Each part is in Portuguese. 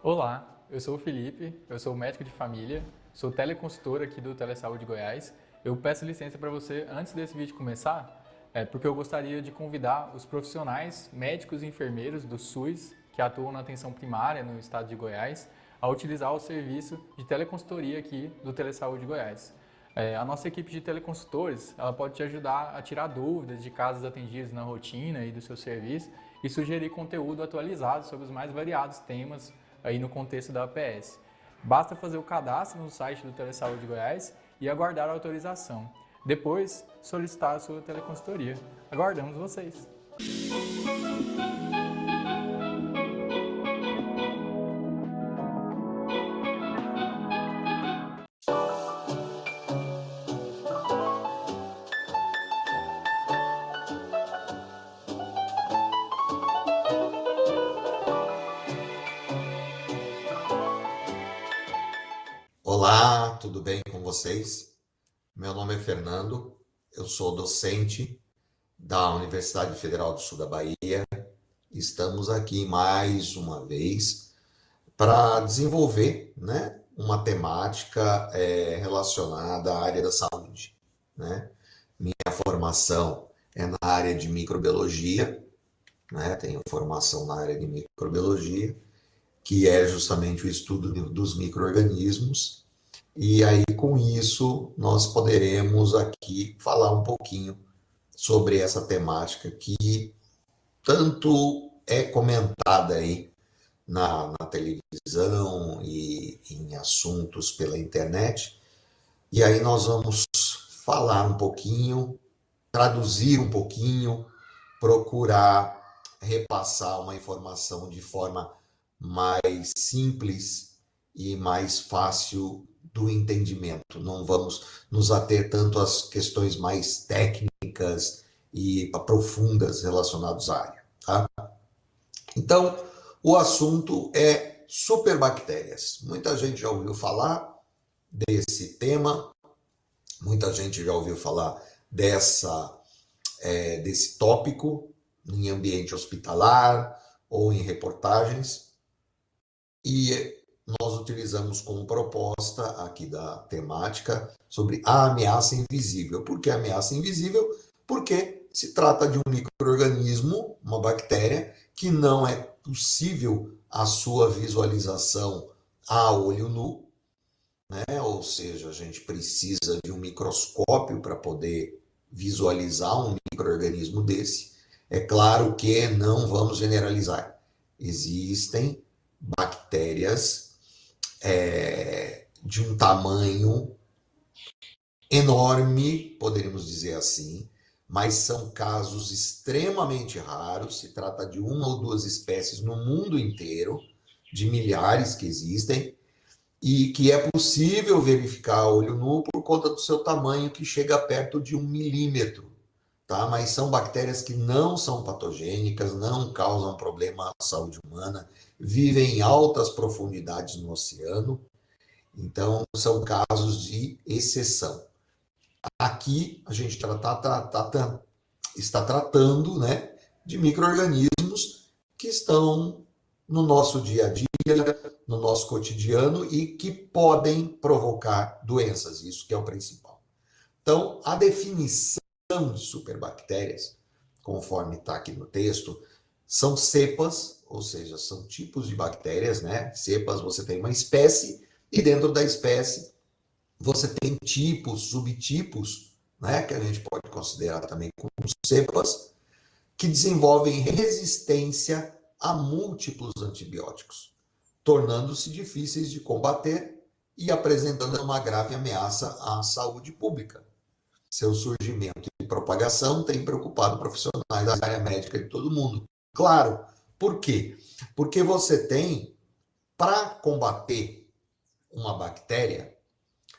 Olá, eu sou o Felipe, eu sou médico de família, sou teleconsultor aqui do Telesaúde Goiás. Eu peço licença para você antes desse vídeo começar, porque eu gostaria de convidar os profissionais médicos e enfermeiros do SUS que atuam na atenção primária no estado de Goiás a utilizar o serviço de teleconsultoria aqui do Telesaúde Goiás. A nossa equipe de teleconsultores ela pode te ajudar a tirar dúvidas de casos atendidos na rotina e do seu serviço e sugerir conteúdo atualizado sobre os mais variados temas aí no contexto da APS. Basta fazer o cadastro no site do Telesaúde Goiás e aguardar a autorização. Depois, solicitar a sua teleconsultoria. Aguardamos vocês! Olá, tudo bem com vocês? Meu nome é Fernando, eu sou docente da Universidade Federal do Sul da Bahia. Estamos aqui mais uma vez para desenvolver, uma temática relacionada à área da saúde, né? Minha formação é na área de microbiologia, né? Tenho formação na área de microbiologia, que é justamente o estudo dos micro-organismos. E aí, com isso, nós poderemos aqui falar um pouquinho sobre essa temática que tanto é comentada aí na televisão e em assuntos pela internet. E aí nós vamos falar um pouquinho, traduzir um pouquinho, procurar repassar uma informação de forma mais simples e mais fácil do entendimento. Não vamos nos ater tanto às questões mais técnicas e profundas relacionadas à área, tá? Então, o assunto é superbactérias. Muita gente já ouviu falar desse tema, muita gente já ouviu falar desse tópico em ambiente hospitalar ou em reportagens, e nós utilizamos como proposta aqui da temática sobre a ameaça invisível. Por que ameaça invisível? Porque se trata de um micro-organismo, uma bactéria, que não é possível a sua visualização a olho nu, né? Ou seja, a gente precisa de um microscópio para poder visualizar um micro-organismo desse. É claro que não vamos generalizar. Existem bactérias de um tamanho enorme, poderíamos dizer assim, mas são casos extremamente raros. Se trata de uma ou duas espécies no mundo inteiro, de milhares que existem, e que é possível verificar a olho nu por conta do seu tamanho, que chega perto de 1 milímetro. Tá? Mas são bactérias que não são patogênicas, não causam problema à saúde humana, vivem em altas profundidades no oceano, então são casos de exceção. Aqui a gente está tratando, né, de micro-organismos que estão no nosso dia a dia, no nosso cotidiano e que podem provocar doenças, isso que é o principal. Então, a definição de superbactérias, conforme está aqui no texto, são cepas, ou seja, são tipos de bactérias, né? Cepas, você tem uma espécie e dentro da espécie você tem tipos, subtipos, né? Que a gente pode considerar também como cepas, que desenvolvem resistência a múltiplos antibióticos, tornando-se difíceis de combater e apresentando uma grave ameaça à saúde pública. Seu surgimento e propagação tem preocupado profissionais da área médica de todo mundo. Claro, por quê? Porque você tem, para combater uma bactéria,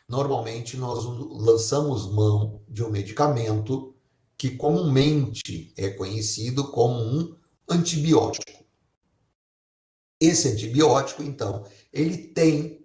normalmente nós lançamos mão de um medicamento que comumente é conhecido como um antibiótico. Esse antibiótico, então, ele tem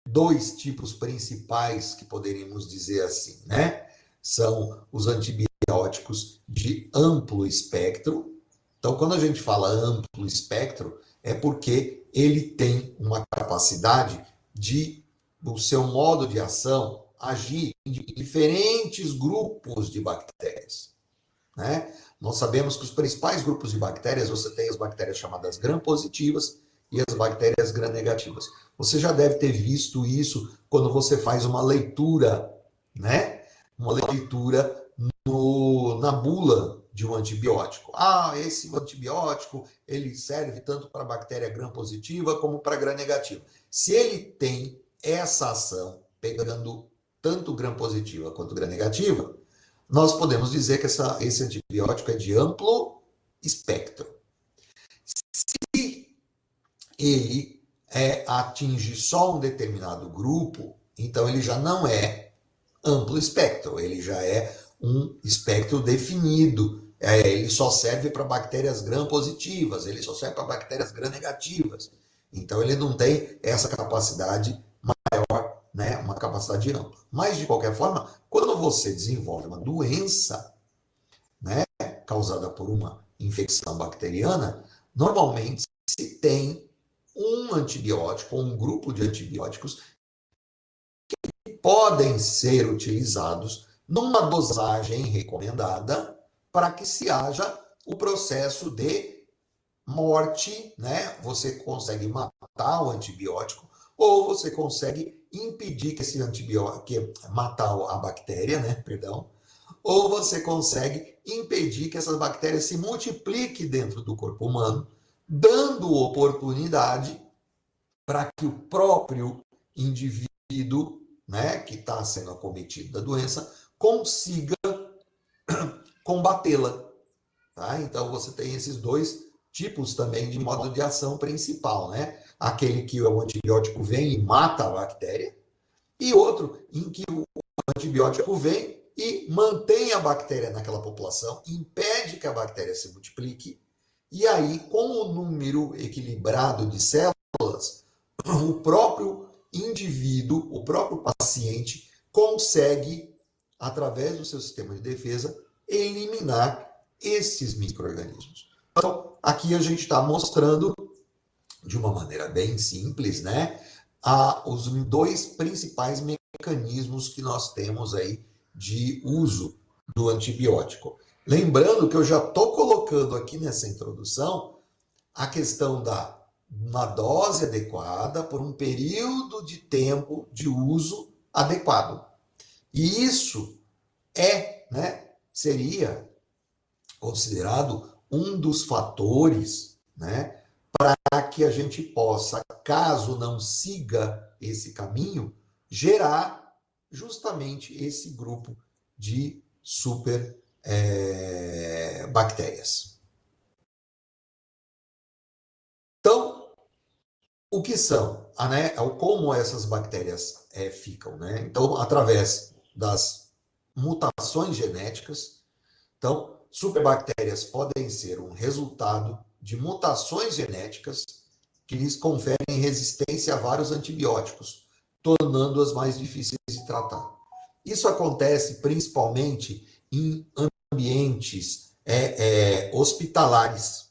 dois tipos principais que poderíamos dizer assim, né? São os antibióticos de amplo espectro. Então, quando a gente fala amplo espectro, é porque ele tem uma capacidade de, o seu modo de ação, agir em diferentes grupos de bactérias, né? Nós sabemos que os principais grupos de bactérias, você tem as bactérias chamadas gram-positivas e as bactérias gram-negativas. Você já deve ter visto isso quando você faz uma leitura, né? Uma leitura na bula de um antibiótico. Ah, esse antibiótico, ele serve tanto para bactéria gram-positiva como para gram-negativa. Se ele tem essa ação, pegando tanto gram-positiva quanto gram-negativa, nós podemos dizer que esse antibiótico é de amplo espectro. Se ele atinge só um determinado grupo, então ele já não é amplo espectro, ele já é um espectro definido. Ele só serve para bactérias gram-positivas, ele só serve para bactérias gram-negativas. Então ele não tem essa capacidade maior, né, uma capacidade ampla. Mas, de qualquer forma, quando você desenvolve uma doença, né, causada por uma infecção bacteriana, normalmente se tem um antibiótico, ou um grupo de antibióticos que podem ser utilizados numa dosagem recomendada para que se haja o processo de morte, né? Você consegue matar o antibiótico ou você consegue impedir que esse antibiótico, matar a bactéria, né? Perdão, ou você consegue impedir que essas bactérias se multipliquem dentro do corpo humano, dando oportunidade para que o próprio indivíduo, né, que está sendo acometido da doença, consiga combatê-la. Tá? Então você tem esses dois tipos também de modo de ação principal, né? Aquele que o antibiótico vem e mata a bactéria, e outro em que o antibiótico vem e mantém a bactéria naquela população, impede que a bactéria se multiplique, e aí, com o número equilibrado de células, o próprio indivíduo, o próprio paciente, consegue, através do seu sistema de defesa, eliminar esses micro-organismos. Então, aqui a gente está mostrando, de uma maneira bem simples, né, os dois principais mecanismos que nós temos aí de uso do antibiótico. Lembrando que eu já estou colocando aqui nessa introdução a questão da uma dose adequada por um período de tempo de uso adequado. E isso seria considerado um dos fatores, né, para que a gente possa, caso não siga esse caminho, gerar justamente esse grupo de super bactérias. Então, o que são? Como essas bactérias ficam? Né? Então, através das mutações genéticas. Então, superbactérias podem ser um resultado de mutações genéticas que lhes conferem resistência a vários antibióticos, tornando-as mais difíceis de tratar. Isso acontece principalmente em ambientes hospitalares,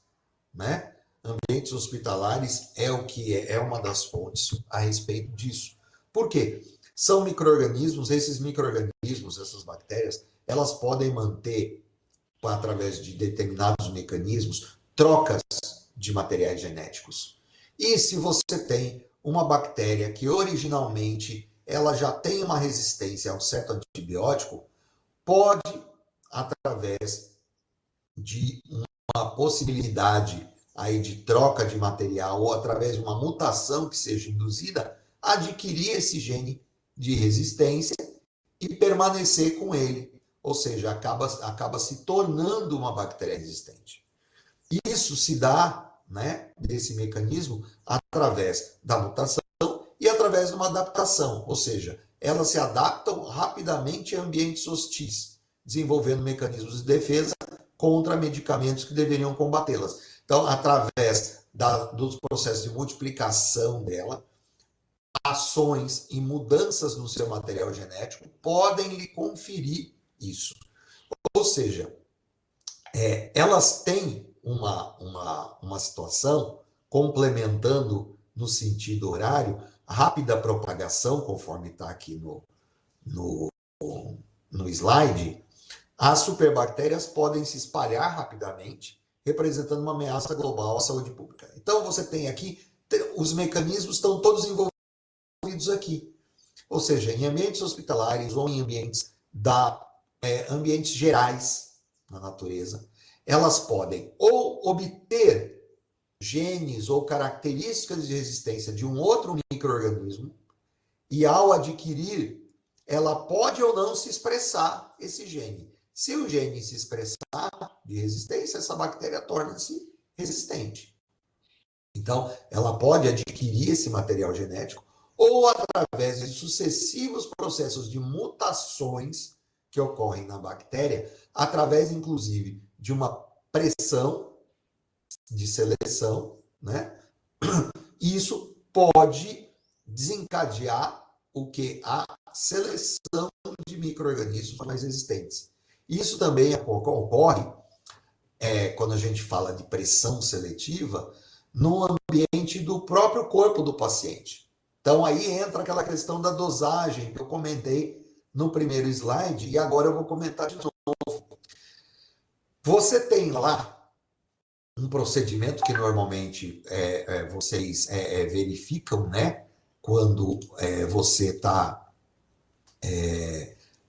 né? Ambientes hospitalares é o que é uma das fontes a respeito disso. Por quê? São micro-organismos, esses micro-organismos, essas bactérias, elas podem manter, através de determinados mecanismos, trocas de materiais genéticos. E se você tem uma bactéria que originalmente ela já tem uma resistência a um certo antibiótico, pode, através de uma possibilidade aí de troca de material ou através de uma mutação que seja induzida, adquirir esse gene de resistência e permanecer com ele. Ou seja, acaba se tornando uma bactéria resistente. Isso se dá, né, desse mecanismo através da mutação e através de uma adaptação. Ou seja, elas se adaptam rapidamente a ambientes hostis, desenvolvendo mecanismos de defesa contra medicamentos que deveriam combatê-las. Então, através dos processos de multiplicação dela, ações e mudanças no seu material genético podem lhe conferir isso. Ou seja, elas têm uma situação complementando no sentido horário, rápida propagação, conforme está aqui no slide, as superbactérias podem se espalhar rapidamente, representando uma ameaça global à saúde pública. Então, você tem aqui, os mecanismos estão todos envolvidos aqui. Ou seja, em ambientes hospitalares ou em ambientes gerais na natureza, elas podem ou obter genes ou características de resistência de um outro micro-organismo, e ao adquirir, ela pode ou não se expressar esse gene. Se o gene se expressar de resistência, essa bactéria torna-se resistente. Então, ela pode adquirir esse material genético ou através de sucessivos processos de mutações que ocorrem na bactéria, através, inclusive, de uma pressão de seleção, né? Isso pode desencadear o que? A seleção de micro-organismos mais resistentes. Isso também ocorre, quando a gente fala de pressão seletiva, no ambiente do próprio corpo do paciente. Então, aí entra aquela questão da dosagem que eu comentei no primeiro slide, e agora eu vou comentar de novo. Você tem lá um procedimento que normalmente vocês verificam, né? Quando você está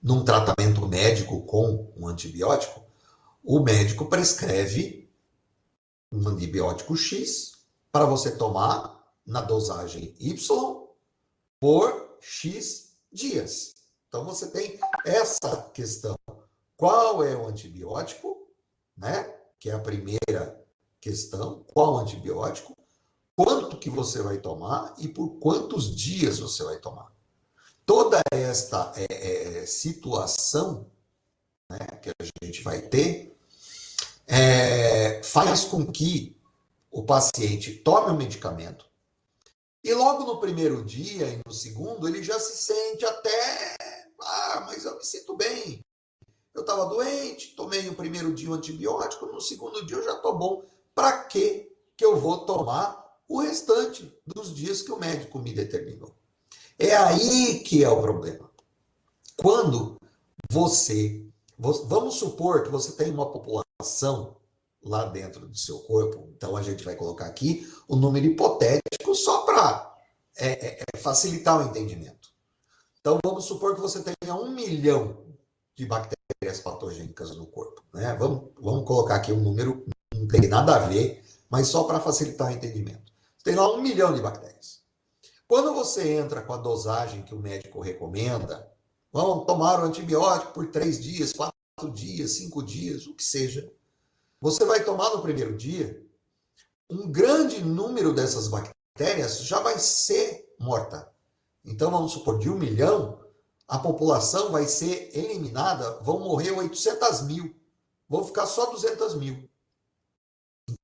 num tratamento médico com um antibiótico, o médico prescreve um antibiótico X para você tomar na dosagem Y por X dias. Então, você tem essa questão. Qual é o antibiótico, né? Que é a primeira questão. Qual antibiótico? Quanto que você vai tomar e por quantos dias você vai tomar. Toda esta situação, né, que a gente vai ter faz com que o paciente tome o medicamento e logo no primeiro dia e no segundo ele já se sente até, mas eu me sinto bem. Eu estava doente, tomei no primeiro dia o antibiótico, no segundo dia eu já estou bom. Para que eu vou tomar o restante dos dias que o médico me determinou? É aí que é o problema. Quando vamos supor que você tem uma população lá dentro do seu corpo, então a gente vai colocar aqui o número hipotético só para facilitar o entendimento. Então vamos supor que você tenha 1 milhão de bactérias patogênicas no corpo, né? Vamos colocar aqui um número, não tem nada a ver, mas só para facilitar o entendimento. Você tem lá 1 milhão de bactérias. Quando você entra com a dosagem que o médico recomenda, vamos tomar o antibiótico por 3 dias, 4 dias, 5 dias, o que seja. Você vai tomar no primeiro dia, um grande número dessas bactérias já vai ser morta. Então, vamos supor, de 1 milhão, a população vai ser eliminada, vão morrer 800 mil, vão ficar só 200 mil.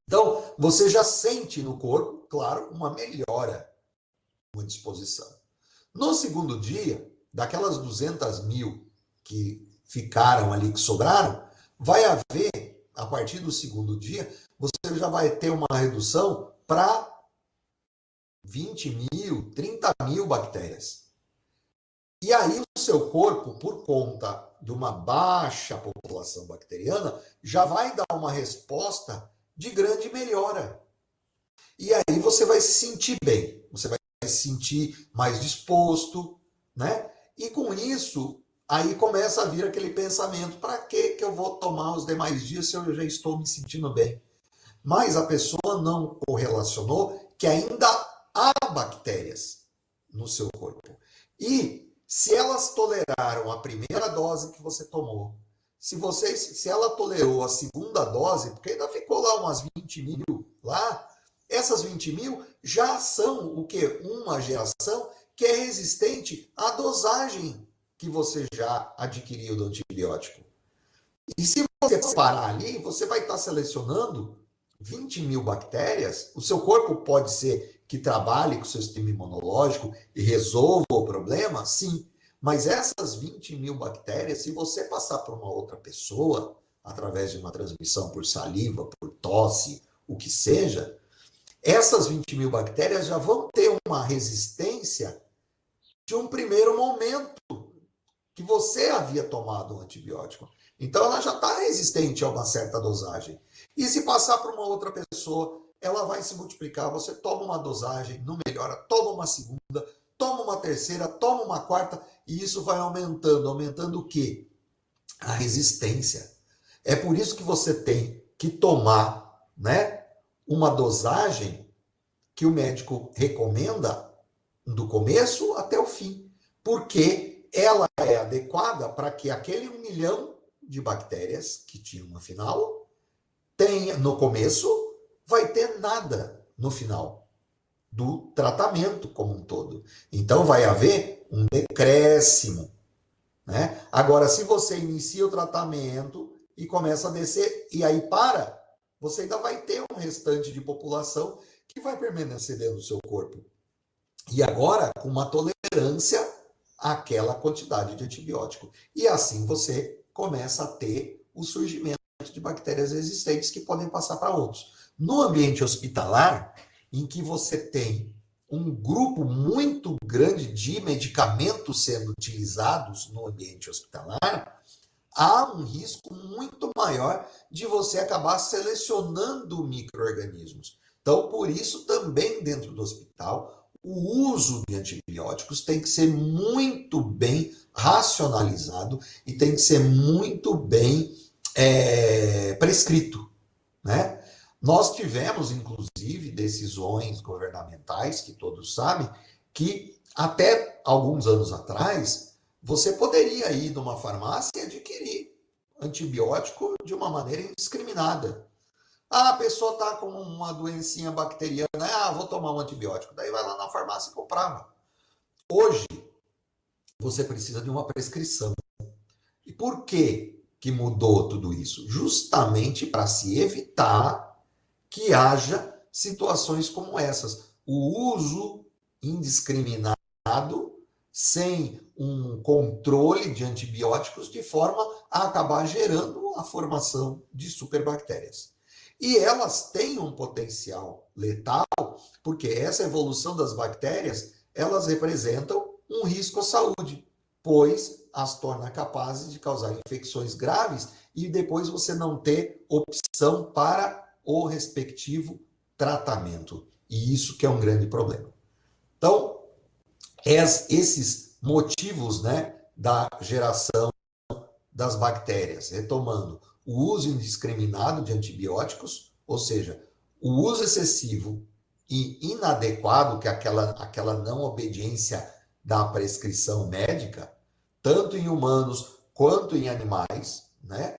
Então, você já sente no corpo, claro, uma melhora, uma disposição. No segundo dia, daquelas 200 mil que ficaram ali, que sobraram, vai haver, a partir do segundo dia, você já vai ter uma redução para 20 mil, 30 mil bactérias. E aí o seu corpo, por conta de uma baixa população bacteriana, já vai dar uma resposta de grande melhora. E aí você vai se sentir bem, você vai se sentir mais disposto, né? E com isso, aí começa a vir aquele pensamento, para que eu vou tomar os demais dias se eu já estou me sentindo bem? Mas a pessoa não correlacionou que ainda há bactérias no seu corpo. E se elas toleraram a primeira dose que você tomou, se ela tolerou a segunda dose, porque ainda ficou lá umas 20 mil lá, essas 20 mil já são o quê? Uma geração que é resistente à dosagem que você já adquiriu do antibiótico. E se você parar ali, você vai estar selecionando 20 mil bactérias. O seu corpo pode ser que trabalhe com o seu sistema imunológico e resolva o problema, sim. Mas essas 20 mil bactérias, se você passar para uma outra pessoa, através de uma transmissão por saliva, por tosse, o que seja, essas 20 mil bactérias já vão ter uma resistência de um primeiro momento que você havia tomado um antibiótico. Então, ela já está resistente a uma certa dosagem. E se passar para uma outra pessoa, ela vai se multiplicar. Você toma uma dosagem, não melhora, toma uma segunda, toma uma terceira, toma uma quarta, e isso vai aumentando. Aumentando o quê? A resistência. É por isso que você tem que tomar, né, uma dosagem que o médico recomenda do começo até o fim. Porque ela é adequada para que aquele 1 milhão de bactérias que tinham no final, tenha, no começo, vai ter nada no final do tratamento como um todo. Então vai haver um decréscimo, né? Agora, se você inicia o tratamento e começa a descer, e aí para, você ainda vai ter um restante de população que vai permanecer dentro do seu corpo. E agora, com uma tolerância àquela quantidade de antibiótico. E assim você começa a ter o surgimento de bactérias resistentes que podem passar para outros. No ambiente hospitalar, em que você tem um grupo muito grande de medicamentos sendo utilizados no ambiente hospitalar, há um risco muito maior de você acabar selecionando micro-organismos. Então, por isso, também dentro do hospital, o uso de antibióticos tem que ser muito bem racionalizado e tem que ser muito bem prescrito, né? Nós tivemos, inclusive, decisões governamentais, que todos sabem, que até alguns anos atrás, você poderia ir numa farmácia e adquirir antibiótico de uma maneira indiscriminada. Ah, a pessoa está com uma doencinha bacteriana, vou tomar um antibiótico. Daí vai lá na farmácia e comprava. Hoje, você precisa de uma prescrição. E por que mudou tudo isso? Justamente para se evitar que haja situações como essas. O uso indiscriminado, sem um controle de antibióticos, de forma a acabar gerando a formação de superbactérias. E elas têm um potencial letal, porque essa evolução das bactérias, elas representam um risco à saúde, pois as torna capazes de causar infecções graves e depois você não ter opção para o respectivo tratamento. E isso que é um grande problema. Então, esses motivos, né, da geração das bactérias, retomando, o uso indiscriminado de antibióticos, ou seja, o uso excessivo e inadequado, que é aquela não obediência da prescrição médica, tanto em humanos quanto em animais, né,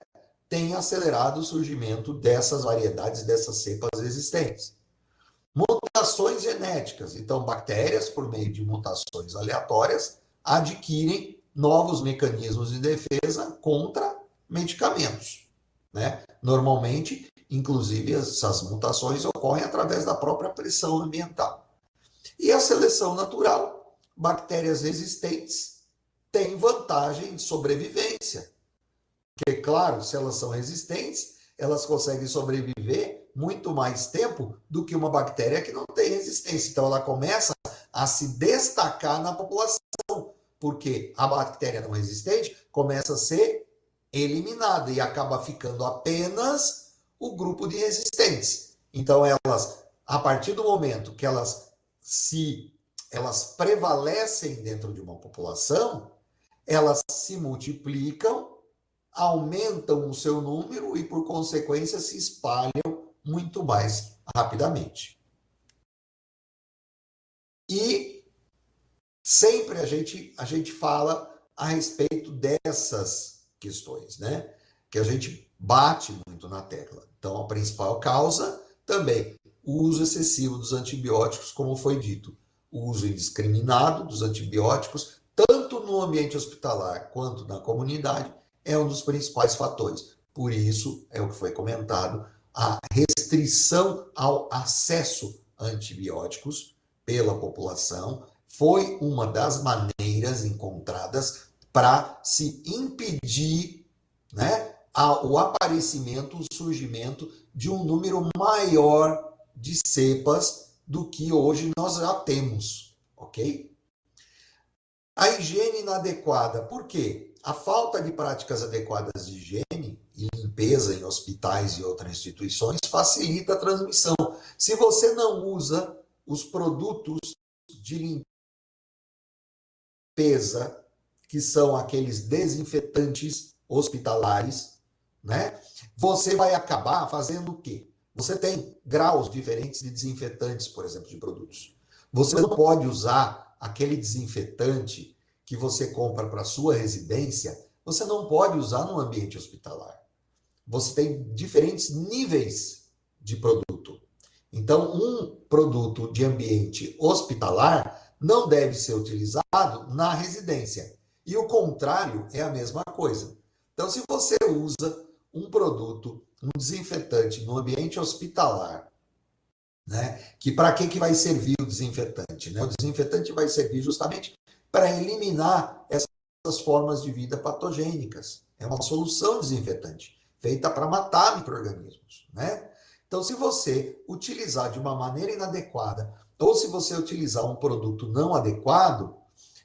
tem acelerado o surgimento dessas variedades, dessas cepas existentes. Mutações genéticas. Então, bactérias, por meio de mutações aleatórias, adquirem novos mecanismos de defesa contra medicamentos, né? Normalmente, inclusive, essas mutações ocorrem através da própria pressão ambiental. E a seleção natural, bactérias resistentes têm vantagem de sobrevivência. Porque, claro, se elas são resistentes, elas conseguem sobreviver muito mais tempo do que uma bactéria que não tem resistência. Então, ela começa a se destacar na população, porque a bactéria não resistente começa a ser eliminada e acaba ficando apenas o grupo de resistentes. Então, elas, a partir do momento que elas prevalecem dentro de uma população, elas se multiplicam, aumentam o seu número e, por consequência, se espalham muito mais rapidamente. E sempre a gente fala a respeito dessas questões, né? Que a gente bate muito na tecla. Então, a principal causa também, o uso excessivo dos antibióticos, como foi dito. O uso indiscriminado dos antibióticos, tanto no ambiente hospitalar quanto na comunidade, é um dos principais fatores. Por isso, é o que foi comentado, a restrição ao acesso a antibióticos pela população foi uma das maneiras encontradas para se impedir, né, o aparecimento, o surgimento de um número maior de cepas do que hoje nós já temos, ok? A higiene inadequada, por quê? A falta de práticas adequadas de higiene e limpeza em hospitais e outras instituições facilita a transmissão. Se você não usa os produtos de limpeza, que são aqueles desinfetantes hospitalares, né? Você vai acabar fazendo o quê? Você tem graus diferentes de desinfetantes, por exemplo, de produtos. Você não pode usar aquele desinfetante que você compra para sua residência, você não pode usar no ambiente hospitalar. Você tem diferentes níveis de produto. Então, um produto de ambiente hospitalar não deve ser utilizado na residência. E o contrário é a mesma coisa. Então, se você usa um produto, um desinfetante no ambiente hospitalar, né, que para que vai servir o desinfetante? Né? O desinfetante vai servir justamente para eliminar essas formas de vida patogênicas. É uma solução desinfetante, feita para matar micro-organismos, né? Então, se você utilizar de uma maneira inadequada, ou se você utilizar um produto não adequado,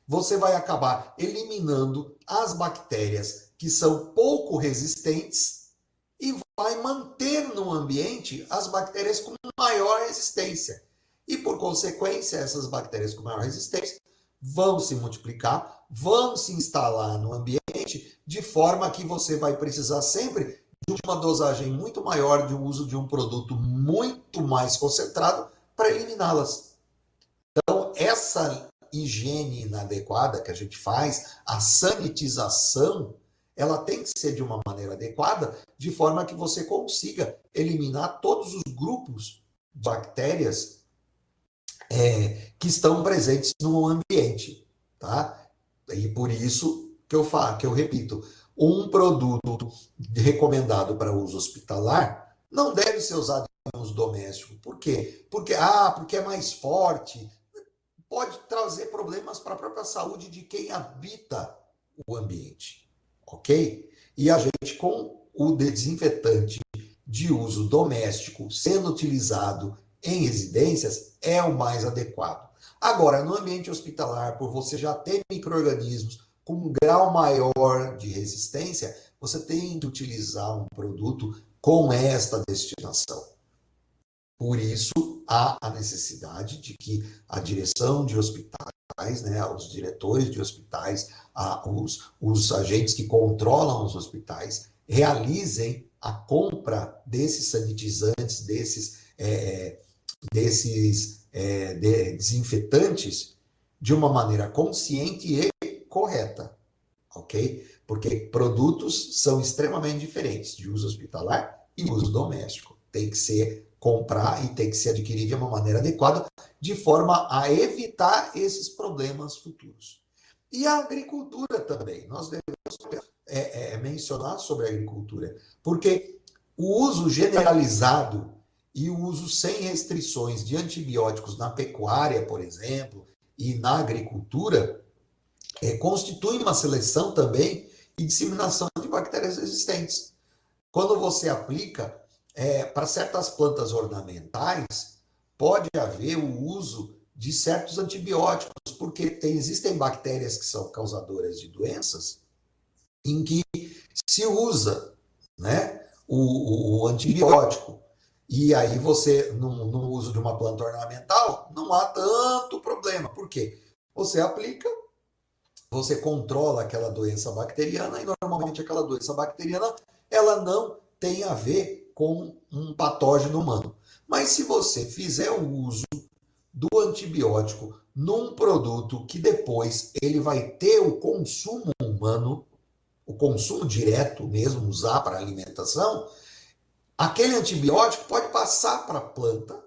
você vai acabar eliminando as bactérias que são pouco resistentes e vai manter no ambiente as bactérias com maior resistência. E, por consequência, essas bactérias com maior resistência vão se multiplicar, vão se instalar no ambiente, de forma que você vai precisar sempre de uma dosagem muito maior de uso de um produto muito mais concentrado para eliminá-las. Então, essa higiene inadequada que a gente faz, a sanitização, ela tem que ser de uma maneira adequada, de forma que você consiga eliminar todos os grupos de bactérias que estão presentes no ambiente, tá? E por isso que eu repito, um produto recomendado para uso hospitalar não deve ser usado em uso doméstico. Por quê? Porque é mais forte. Pode trazer problemas para a própria saúde de quem habita o ambiente, ok? E a gente, com o desinfetante de uso doméstico sendo utilizado em residências, é o mais adequado. Agora, no ambiente hospitalar, por você já ter micro-organismos com um grau maior de resistência, você tem que utilizar um produto com esta destinação. Por isso, há a necessidade de que a direção de hospitais, né, os diretores de hospitais, os agentes que controlam os hospitais, realizem a compra desses sanitizantes, desses desinfetantes de uma maneira consciente e correta, ok? Porque produtos são extremamente diferentes de uso hospitalar e uso doméstico. Tem que ser comprar e tem que ser adquirido de uma maneira adequada, de forma a evitar esses problemas futuros. E a agricultura também. Nós devemos mencionar sobre a agricultura, porque o uso generalizado e o uso sem restrições de antibióticos na pecuária, por exemplo, e na agricultura, constitui uma seleção também e disseminação de bactérias resistentes. Quando você aplica para certas plantas ornamentais, pode haver o uso de certos antibióticos, porque existem bactérias que são causadoras de doenças em que se usa, né, o antibiótico. E aí você, no uso de uma planta ornamental, não há tanto problema. Por quê? Você aplica, você controla aquela doença bacteriana, e normalmente aquela doença bacteriana, ela não tem a ver com um patógeno humano. Mas se você fizer o uso do antibiótico num produto que depois ele vai ter o consumo humano, o consumo direto mesmo, usar para alimentação, aquele antibiótico pode passar para a planta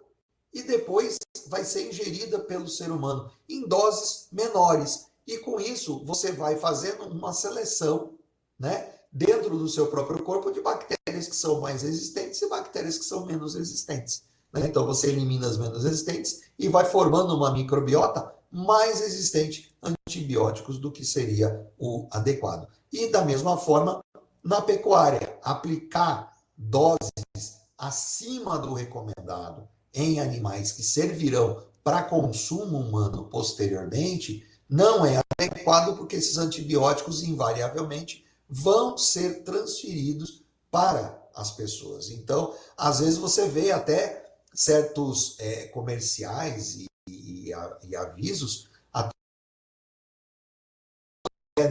e depois vai ser ingerida pelo ser humano em doses menores. E com isso você vai fazendo uma seleção, né, dentro do seu próprio corpo de bactérias que são mais resistentes e bactérias que são menos resistentes. Né? Então você elimina as menos resistentes e vai formando uma microbiota mais resistente a antibióticos do que seria o adequado. E da mesma forma, na pecuária, aplicar doses acima do recomendado em animais que servirão para consumo humano posteriormente, não é adequado porque esses antibióticos invariavelmente vão ser transferidos para as pessoas. Então, às vezes você vê até certos comerciais e avisos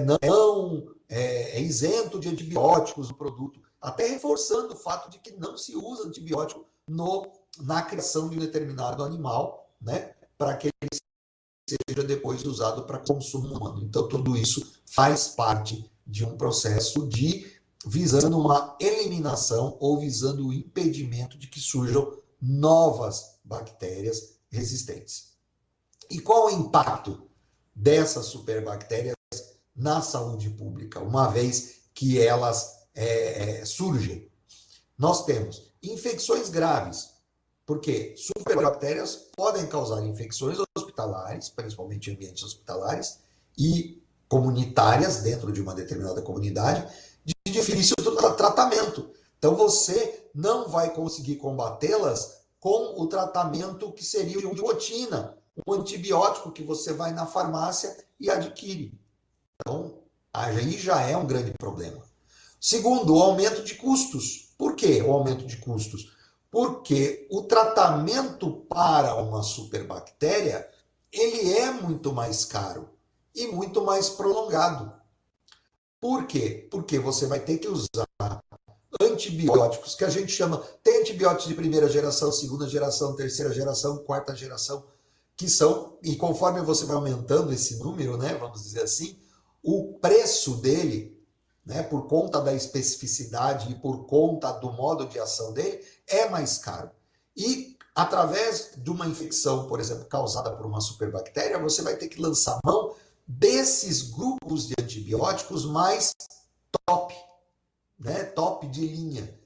não isento de antibióticos no produto, até reforçando o fato de que não se usa antibiótico na criação de um determinado animal, né, para que ele seja depois usado para consumo humano. Então, tudo isso faz parte de um processo visando uma eliminação ou visando o impedimento de que surjam novas bactérias resistentes. E qual o impacto dessas superbactérias na saúde pública, uma vez que elas surgem? Nós temos infecções graves, porque superbactérias podem causar infecções hospitalares, principalmente em ambientes hospitalares, e comunitárias, dentro de uma determinada comunidade, de difícil tratamento. Então, você não vai conseguir combatê-las com o tratamento que seria de rotina, um antibiótico que você vai na farmácia e adquire. Então, aí já é um grande problema. Segundo, o aumento de custos. Por que o aumento de custos? Porque o tratamento para uma superbactéria, ele é muito mais caro e muito mais prolongado. Por quê? Porque você vai ter que usar antibióticos, que a gente chama, tem antibióticos de primeira geração, segunda geração, terceira geração, quarta geração, que são, e conforme você vai aumentando esse número, né, vamos dizer assim, o preço dele, né, por conta da especificidade e por conta do modo de ação dele, é mais caro. E através de uma infecção, por exemplo, causada por uma superbactéria, você vai ter que lançar mão desses grupos de antibióticos mais top, né, top de linha.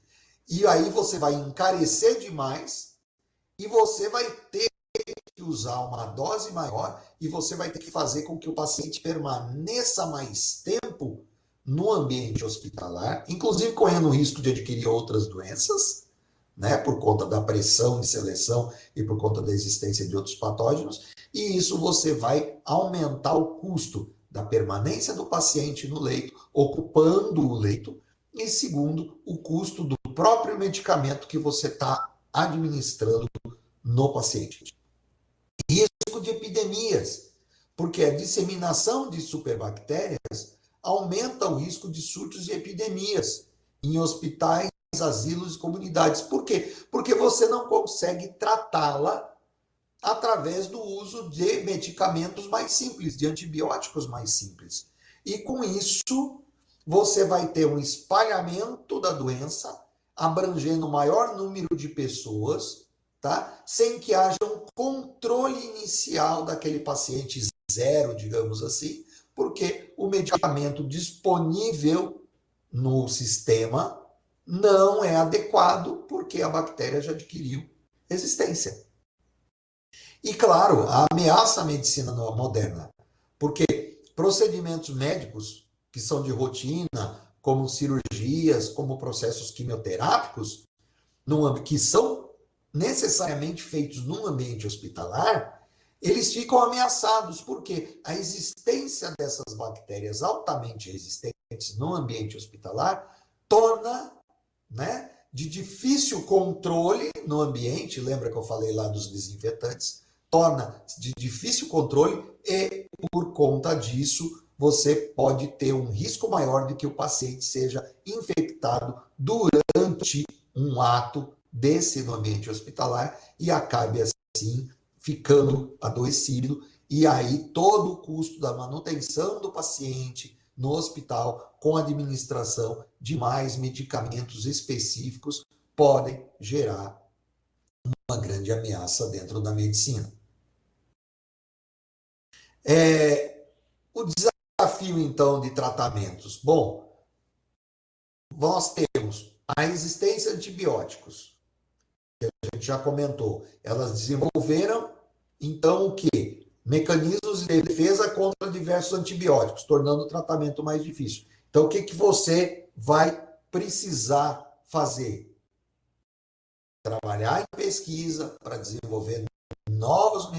E aí você vai encarecer demais e você vai ter que usar uma dose maior e você vai ter que fazer com que o paciente permaneça mais tempo no ambiente hospitalar, inclusive correndo o risco de adquirir outras doenças, né, por conta da pressão de seleção e por conta da existência de outros patógenos, e isso você vai aumentar o custo da permanência do paciente no leito, ocupando o leito, e segundo, o custo do próprio medicamento que você está administrando no paciente. Risco de epidemias, porque a disseminação de superbactérias aumenta o risco de surtos de epidemias em hospitais, asilos e comunidades. Por quê? Porque você não consegue tratá-la através do uso de medicamentos mais simples, de antibióticos mais simples. E com isso, você vai ter um espalhamento da doença, abrangendo o maior número de pessoas, tá? Sem que haja um controle inicial daquele paciente zero, digamos assim, porque o medicamento disponível no sistema não é adequado, porque a bactéria já adquiriu resistência. E, claro, a ameaça à medicina moderna, porque procedimentos médicos que são de rotina, como cirurgias, como processos quimioterápicos, que são necessariamente feitos num ambiente hospitalar, eles ficam ameaçados, porque a existência dessas bactérias altamente resistentes no ambiente hospitalar torna, né, de difícil controle no ambiente, lembra que eu falei lá dos desinfetantes, torna de difícil controle e, por conta disso, você pode ter um risco maior de que o paciente seja infectado durante um ato desse no ambiente hospitalar e acabe assim ficando adoecido, e aí todo o custo da manutenção do paciente no hospital com a administração de mais medicamentos específicos podem gerar uma grande ameaça dentro da medicina. O desafio, então, de tratamentos. Bom, nós temos a resistência a antibióticos, que a gente já comentou. Elas desenvolveram, então, o quê? Mecanismos de defesa contra diversos antibióticos, tornando o tratamento mais difícil. Então, o que, que você vai precisar fazer? trabalhar em pesquisa para desenvolver novos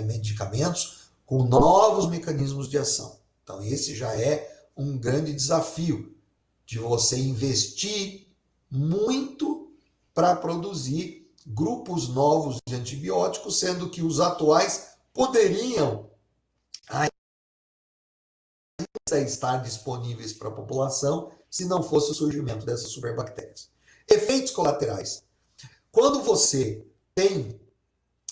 medicamentos com novos mecanismos de ação. Então, esse já é um grande desafio de você investir muito para produzir grupos novos de antibióticos, sendo que os atuais poderiam ainda estar disponíveis para a população se não fosse o surgimento dessas superbactérias. Efeitos colaterais. Quando você tem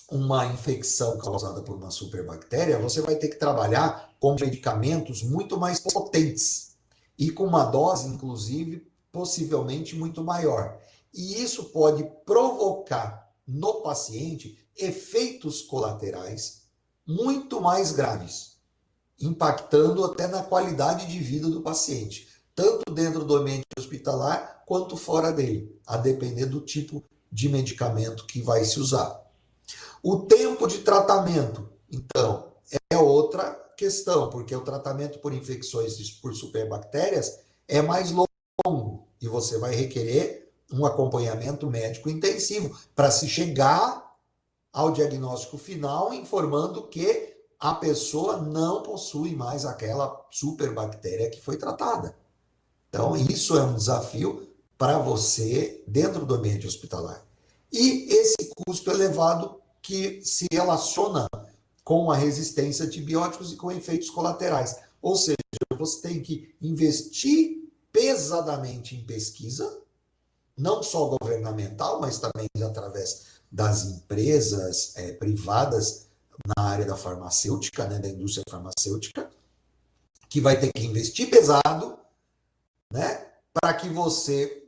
uma infecção causada por uma superbactéria, você vai ter que trabalhar com medicamentos muito mais potentes e com uma dose, inclusive, possivelmente muito maior. E isso pode provocar no paciente efeitos colaterais muito mais graves, impactando até na qualidade de vida do paciente, tanto dentro do ambiente hospitalar quanto fora dele, a depender do tipo de medicamento que vai se usar. O tempo de tratamento, então, é outra questão, porque o tratamento por infecções por superbactérias é mais longo e você vai requerer um acompanhamento médico intensivo para se chegar ao diagnóstico final informando que a pessoa não possui mais aquela superbactéria que foi tratada. Então, isso é um desafio para você dentro do ambiente hospitalar. E esse custo elevado que se relaciona com a resistência a antibióticos e com efeitos colaterais. Ou seja, você tem que investir pesadamente em pesquisa, não só governamental, mas também através das empresas privadas na área da farmacêutica, né, da indústria farmacêutica, que vai ter que investir pesado, né, para que você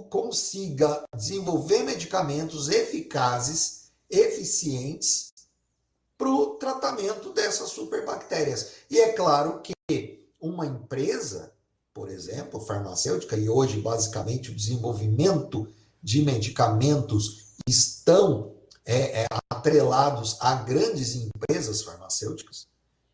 consiga desenvolver medicamentos eficazes, eficientes para o tratamento dessas superbactérias. E é claro que uma empresa, por exemplo, farmacêutica, e hoje basicamente o desenvolvimento de medicamentos estão atrelados a grandes empresas farmacêuticas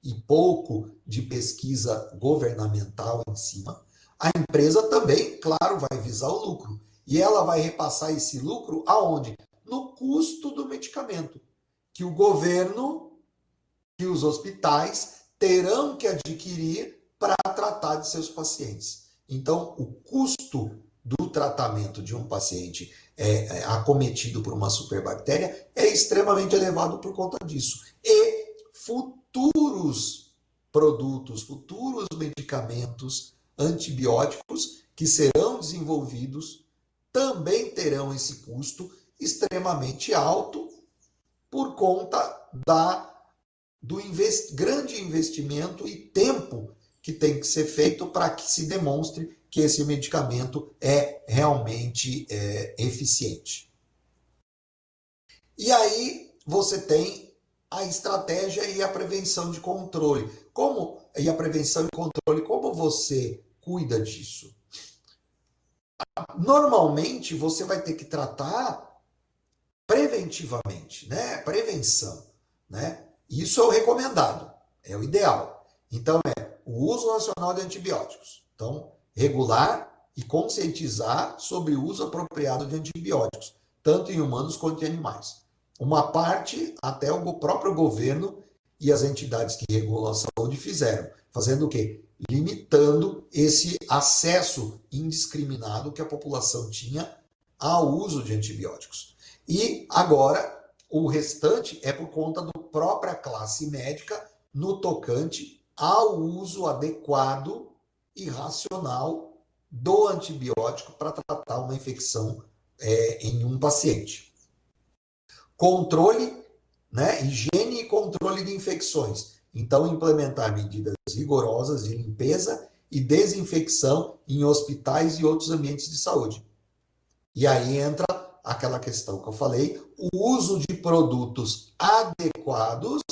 e pouco de pesquisa governamental em cima, a empresa também, claro, vai visar o lucro. E ela vai repassar esse lucro aonde? No custo do medicamento, que o governo, que os hospitais terão que adquirir para tratar de seus pacientes. Então, o custo do tratamento de um paciente acometido por uma superbactéria é extremamente elevado por conta disso. E futuros produtos, futuros medicamentos antibióticos que serão desenvolvidos também terão esse custo extremamente alto por conta do grande investimento e tempo que tem que ser feito para que se demonstre que esse medicamento é realmente eficiente. E aí você tem a estratégia e a prevenção de controle. E a prevenção e controle, como você cuida disso? Normalmente você vai ter que tratar preventivamente, né? Prevenção, né? Isso é o recomendado, é o ideal. Então o uso racional de antibióticos. Então, regular e conscientizar sobre o uso apropriado de antibióticos, tanto em humanos quanto em animais. Uma parte, até o próprio governo e as entidades que regulam a saúde fizeram. Fazendo o quê? Limitando esse acesso indiscriminado que a população tinha ao uso de antibióticos. E agora, o restante é por conta da própria classe médica no tocante ao uso adequado e racional do antibiótico para tratar uma infecção em um paciente. Controle, né, higiene e controle de infecções. Então, implementar medidas rigorosas de limpeza e desinfecção em hospitais e outros ambientes de saúde. E aí entra aquela questão que eu falei, o uso de produtos adequados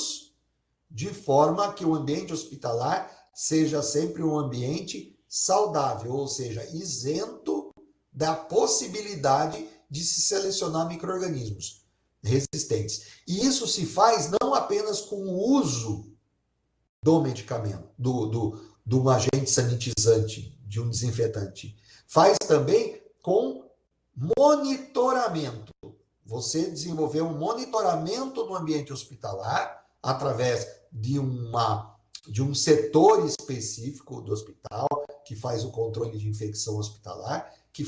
de forma que o ambiente hospitalar seja sempre um ambiente saudável, ou seja, isento da possibilidade de se selecionar micro-organismos resistentes. E isso se faz não apenas com o uso do medicamento, do agente sanitizante, de um desinfetante. Faz também com monitoramento você desenvolver um monitoramento no ambiente hospitalar através de um setor específico do hospital que faz o controle de infecção hospitalar, que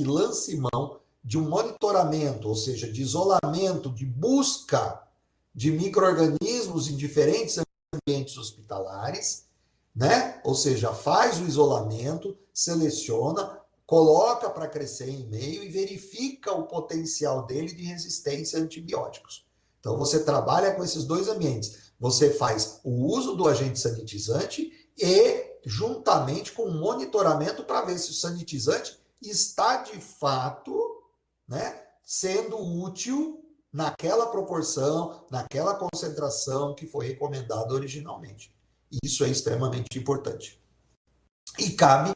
lance mão de um monitoramento, ou seja, de isolamento, de busca de micro-organismos em diferentes ambientes hospitalares, né? Ou seja, faz o isolamento, seleciona, coloca para crescer em meio e verifica o potencial dele de resistência a antibióticos. Então, você trabalha com esses dois ambientes. Você faz o uso do agente sanitizante e juntamente com um monitoramento para ver se o sanitizante está de fato, né, sendo útil naquela proporção, naquela concentração que foi recomendada originalmente. Isso é extremamente importante. E cabe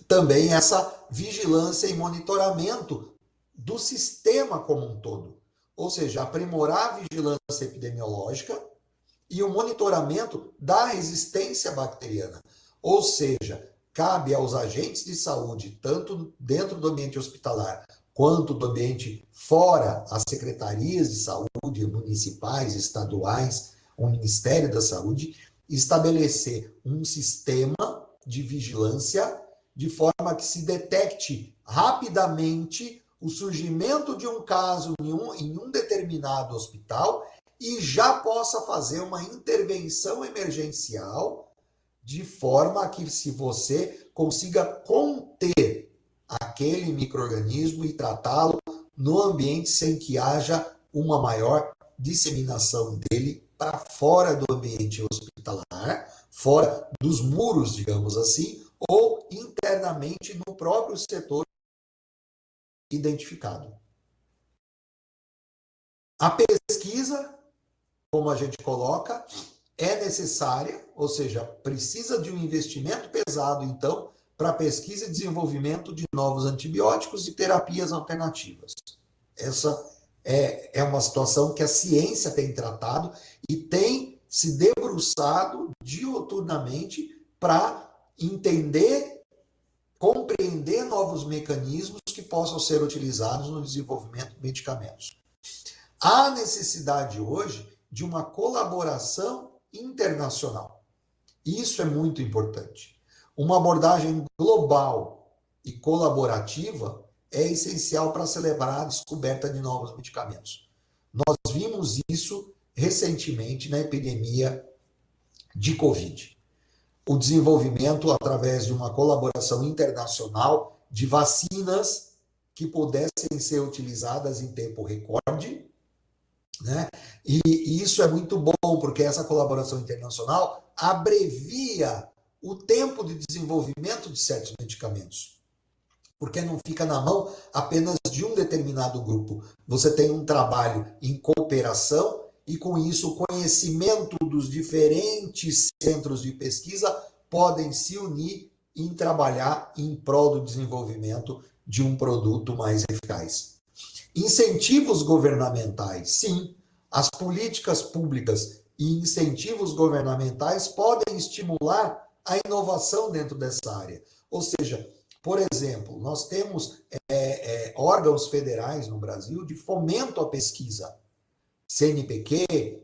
também essa vigilância e monitoramento do sistema como um todo. Ou seja, aprimorar a vigilância epidemiológica e o monitoramento da resistência bacteriana. Ou seja, cabe aos agentes de saúde, tanto dentro do ambiente hospitalar, quanto do ambiente fora, as secretarias de saúde municipais, estaduais, o Ministério da Saúde, estabelecer um sistema de vigilância de forma que se detecte rapidamente o surgimento de um caso em um determinado hospital e já possa fazer uma intervenção emergencial de forma que se você consiga conter aquele micro-organismo e tratá-lo no ambiente sem que haja uma maior disseminação dele para fora do ambiente hospitalar, fora dos muros, digamos assim, ou internamente no próprio setor identificado. A pesquisa, como a gente coloca, é necessária, ou seja, precisa de um investimento pesado, então, para pesquisa e desenvolvimento de novos antibióticos e terapias alternativas. Essa é uma situação que a ciência tem tratado e tem se debruçado diuturnamente para entender, compreender novos mecanismos que possam ser utilizados no desenvolvimento de medicamentos. Há necessidade hoje de uma colaboração internacional. Isso é muito importante. Uma abordagem global e colaborativa é essencial para celebrar a descoberta de novos medicamentos. Nós vimos isso recentemente na epidemia de Covid. O desenvolvimento, através de uma colaboração internacional, de vacinas que pudessem ser utilizadas em tempo recorde, né? E isso é muito bom, porque essa colaboração internacional abrevia o tempo de desenvolvimento de certos medicamentos, porque não fica na mão apenas de um determinado grupo. Você tem um trabalho em cooperação e, com isso, o conhecimento dos diferentes centros de pesquisa podem se unir em trabalhar em prol do desenvolvimento de um produto mais eficaz. Incentivos governamentais, sim. As políticas públicas e incentivos governamentais podem estimular a inovação dentro dessa área. Ou seja, por exemplo, nós temos órgãos federais no Brasil de fomento à pesquisa. CNPq,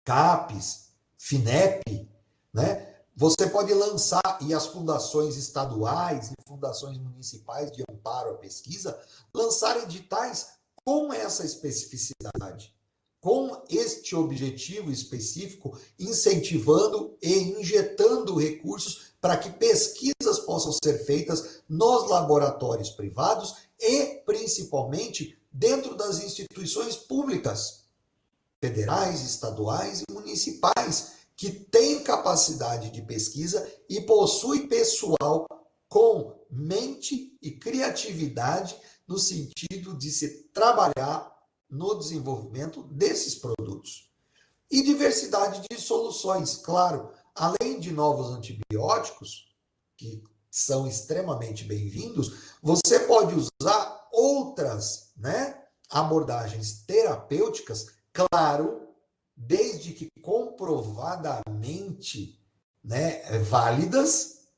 CAPES, FINEP, né? Você pode lançar, e as fundações estaduais e fundações municipais de amparo à pesquisa, lançar editais com essa especificidade, com este objetivo específico, incentivando e injetando recursos para que pesquisas possam ser feitas nos laboratórios privados e, principalmente, dentro das instituições públicas, federais, estaduais e municipais, que têm capacidade de pesquisa e possui pessoal com mente e criatividade no sentido de se trabalhar no desenvolvimento desses produtos. E diversidade de soluções, claro, além de novos antibióticos, que são extremamente bem-vindos, você pode usar outras, né, abordagens terapêuticas, claro, desde que comprovadamente, né, válidas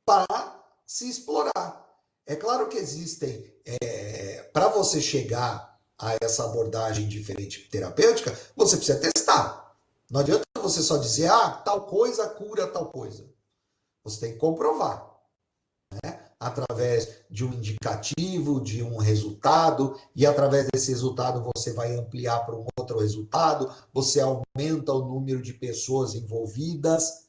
para se explorar. É claro que existem, para você chegar a essa abordagem diferente terapêutica, você precisa testar. Não adianta você só dizer, tal coisa cura tal coisa. Você tem que comprovar, né? Através de um indicativo, de um resultado, e através desse resultado você vai ampliar para um outro resultado, você aumenta o número de pessoas envolvidas,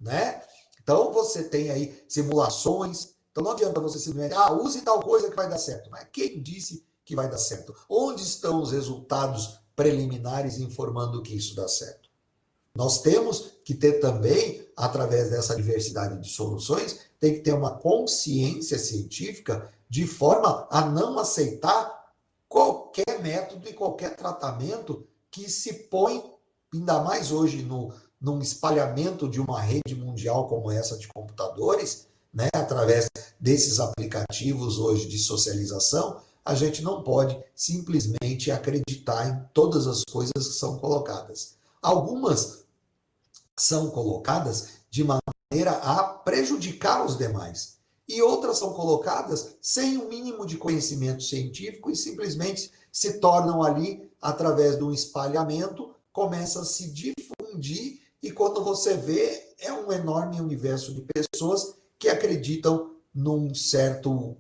né? Então você tem aí simulações. Então não adianta você simplesmente, use tal coisa que vai dar certo. Mas quem disse que vai dar certo? Onde estão os resultados preliminares informando que isso dá certo? Nós temos que ter também, através dessa diversidade de soluções, tem que ter uma consciência científica de forma a não aceitar qualquer método e qualquer tratamento que se põe, ainda mais hoje num espalhamento de uma rede mundial como essa de computadores, né, através desses aplicativos hoje de socialização, a gente não pode simplesmente acreditar em todas as coisas que são colocadas. Algumas são colocadas de maneira a prejudicar os demais. E outras são colocadas sem o mínimo de conhecimento científico e simplesmente se tornam ali, através de um espalhamento, começa a se difundir e quando você vê, é um enorme universo de pessoas que acreditam num certo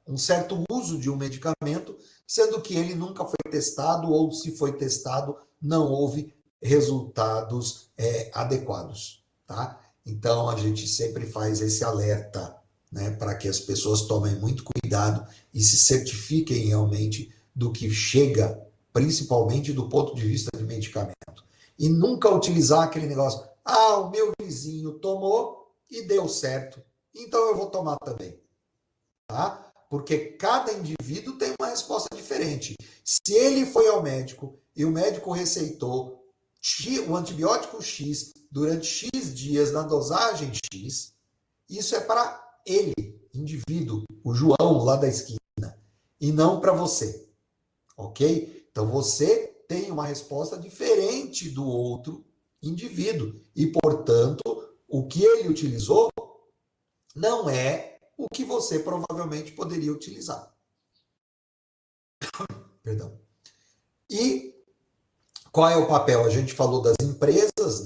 um certo uso de um medicamento, sendo que ele nunca foi testado ou se foi testado, não houve resultados adequados, tá? Então a gente sempre faz esse alerta, né, para que as pessoas tomem muito cuidado e se certifiquem realmente do que chega, principalmente do ponto de vista de medicamento. E nunca utilizar aquele negócio, o meu vizinho tomou e deu certo, então eu vou tomar também, tá? Porque cada indivíduo tem uma resposta diferente. Se ele foi ao médico e o médico receitou o antibiótico X durante X dias na dosagem X, isso é para ele, indivíduo, o João lá da esquina, e não para você, ok? Então você tem uma resposta diferente do outro indivíduo e, portanto, o que ele utilizou não é o que você provavelmente poderia utilizar. Perdão. E qual é o papel? A gente falou das empresas,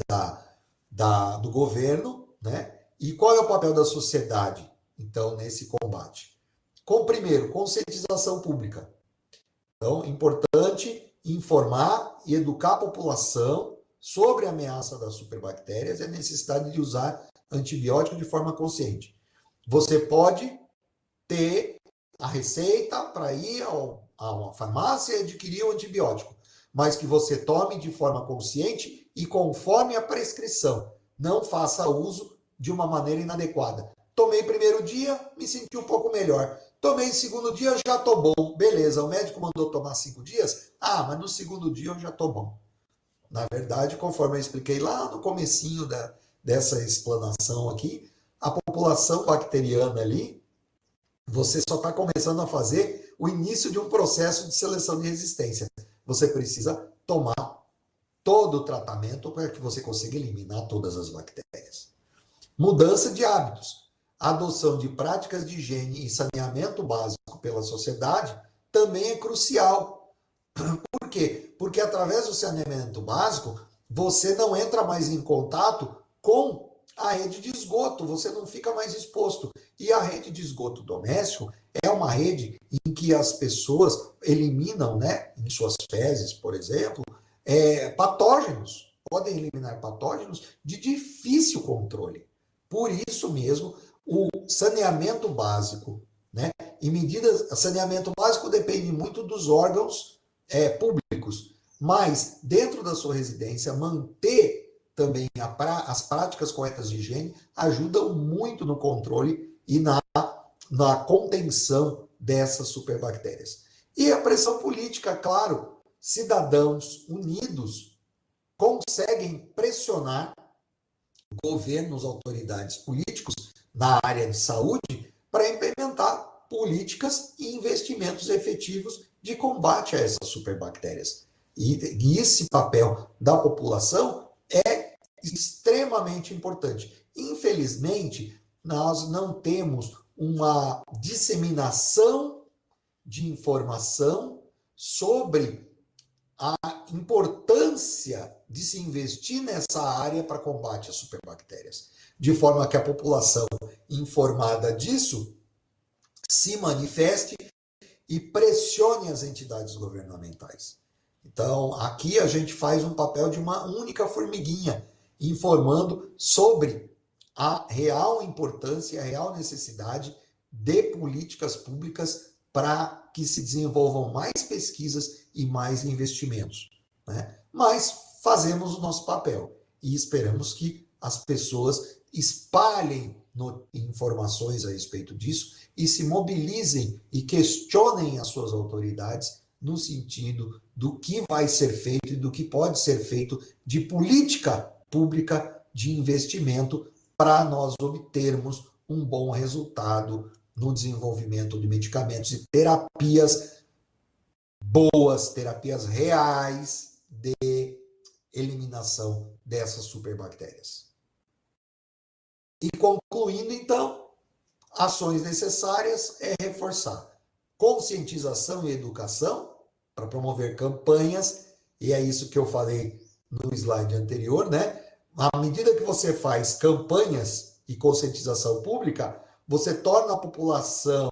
do governo, né? E qual é o papel da sociedade, então, nesse combate? Primeiro, conscientização pública. Então, importante informar e educar a população sobre a ameaça das superbactérias e a necessidade de usar antibiótico de forma consciente. Você pode ter a receita para ir a uma farmácia e adquirir o antibiótico, mas que você tome de forma consciente e conforme a prescrição. Não faça uso de uma maneira inadequada. Tomei primeiro dia, me senti um pouco melhor. Tomei segundo dia, já estou bom. Beleza, o médico mandou tomar 5 dias? Mas no segundo dia eu já estou bom. Na verdade, conforme eu expliquei lá no comecinho dessa explanação aqui, a população bacteriana ali, você só está começando a fazer o início de um processo de seleção de resistência. Você precisa tomar todo o tratamento para que você consiga eliminar todas as bactérias. Mudança de hábitos. A adoção de práticas de higiene e saneamento básico pela sociedade também é crucial. Por quê? Porque através do saneamento básico, você não entra mais em contato com a rede de esgoto, você não fica mais exposto. E a rede de esgoto doméstico é uma rede em que as pessoas eliminam, né, em suas fezes, por exemplo, patógenos. Podem eliminar patógenos de difícil controle. Por isso mesmo, o saneamento básico, né, saneamento básico depende muito dos órgãos públicos, mas dentro da sua residência, manter também as práticas corretas de higiene ajudam muito no controle e na contenção dessas superbactérias. E a pressão política, claro, cidadãos unidos conseguem pressionar governos, autoridades políticos na área de saúde para implementar políticas e investimentos efetivos de combate a essas superbactérias. E esse papel da população é extremamente importante. Infelizmente, nós não temos uma disseminação de informação sobre a importância de se investir nessa área para combate às superbactérias, de forma que a população informada disso se manifeste e pressione as entidades governamentais. Então, aqui a gente faz um papel de uma única formiguinha, informando sobre a real importância, a real necessidade de políticas públicas para que se desenvolvam mais pesquisas e mais investimentos, né? Mas fazemos o nosso papel e esperamos que as pessoas espalhem informações a respeito disso e se mobilizem e questionem as suas autoridades no sentido do que vai ser feito e do que pode ser feito de política pública de investimento para nós obtermos um bom resultado no desenvolvimento de medicamentos e terapias boas, terapias reais de eliminação dessas superbactérias. E concluindo, então, ações necessárias é reforçar conscientização e educação para promover campanhas, e é isso que eu falei no slide anterior, né? À medida que você faz campanhas e conscientização pública, você torna a população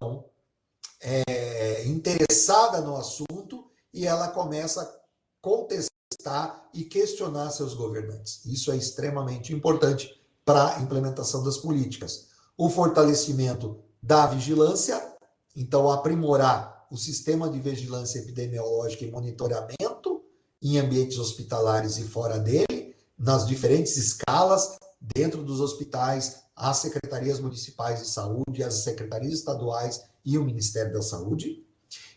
interessada no assunto e ela começa a contestar e questionar seus governantes. Isso é extremamente importante para a implementação das políticas. O fortalecimento da vigilância, então aprimorar o sistema de vigilância epidemiológica e monitoramento em ambientes hospitalares e fora dele, nas diferentes escalas, dentro dos hospitais, as secretarias municipais de saúde, as secretarias estaduais e o Ministério da Saúde.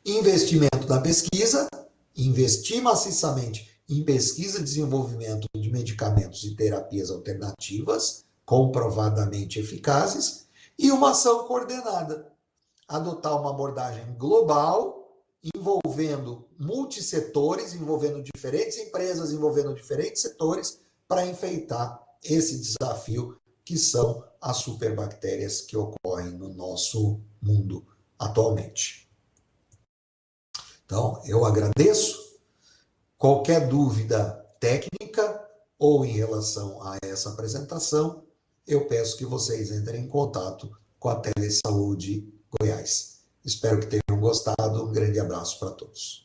Investimento na pesquisa, investir maciçamente em pesquisa e desenvolvimento de medicamentos e terapias alternativas, comprovadamente eficazes, e uma ação coordenada, adotar uma abordagem global, envolvendo multissetores, envolvendo diferentes empresas, envolvendo diferentes setores, para enfrentar esse desafio que são as superbactérias que ocorrem no nosso mundo atualmente. Então, eu agradeço. Qualquer dúvida técnica ou em relação a essa apresentação, eu peço que vocês entrem em contato com a Telesaúde Goiás. Espero que tenham gostado. Um grande abraço para todos.